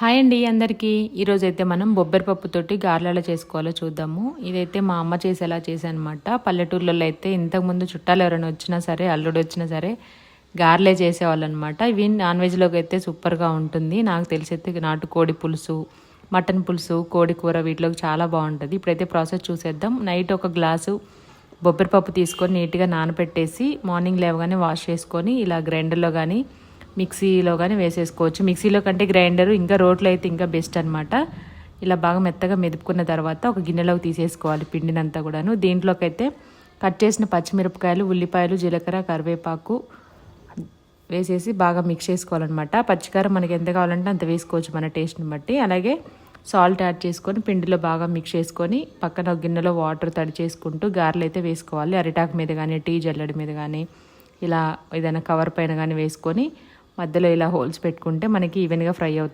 Hi అండి అందరికీ. ఈరోజైతే మనం బొబ్బరిపప్పుతోటి గారెలు ఎలా చేసుకోవాలో చూద్దాము. ఇదైతే మా అమ్మ చేసేలా చేశానమాట. పల్లెటూర్లలో అయితే ఇంతకుముందు చుట్టాలు ఎవరైనా వచ్చినా సరే, అల్లుడు వచ్చినా సరే గారెలే చేసేవాళ్ళు అనమాట. ఇవి నాన్ వెజ్లోకి అయితే సూపర్గా ఉంటుంది. నాకు తెలిసి అయితే నాటుకోడి పులుసు, మటన్ పులుసు, కోడి కూర వీటిలోకి చాలా బాగుంటుంది. ఇప్పుడైతే ప్రాసెస్ చూసేద్దాం. నైట్ ఒక గ్లాసు బొబ్బరిపప్పు తీసుకొని నీట్గా నానబెట్టేసి మార్నింగ్ లేవగానే వాష్ చేసుకొని ఇలా గ్రైండర్లో కానీ మిక్సీలో కానీ వేసేసుకోవచ్చు. మిక్సీలో కంటే గ్రైండరు ఇంకా రోట్లో అయితే ఇంకా బెస్ట్ అనమాట. ఇలా బాగా మెత్తగా మెదుపుకున్న తర్వాత ఒక గిన్నెలోకి తీసేసుకోవాలి పిండినంతా కూడాను. దీంట్లోకి అయితే కట్ చేసిన పచ్చిమిరపకాయలు, ఉల్లిపాయలు, జీలకర్ర, కరివేపాకు వేసేసి బాగా మిక్స్ చేసుకోవాలన్నమాట. పచ్చికారం మనకి ఎంత కావాలంటే అంత వేసుకోవచ్చు మన టేస్ట్ని బట్టి. అలాగే సాల్ట్ యాడ్ చేసుకొని పిండిలో బాగా మిక్స్ చేసుకొని పక్కన ఒక గిన్నెలో వాటర్ తడి చేసుకుంటూ గారెలు అయితే వేసుకోవాలి. అరిటాకు మీద కానీ, టీ జల్లెడి మీద కానీ, ఇలా ఏదైనా కవర్ పైన కానీ వేసుకొని మధ్యలో ఇలా హోల్స్ పెట్టుకుంటే మనకి ఈవెన్గా ఫ్రై అవుతాయి.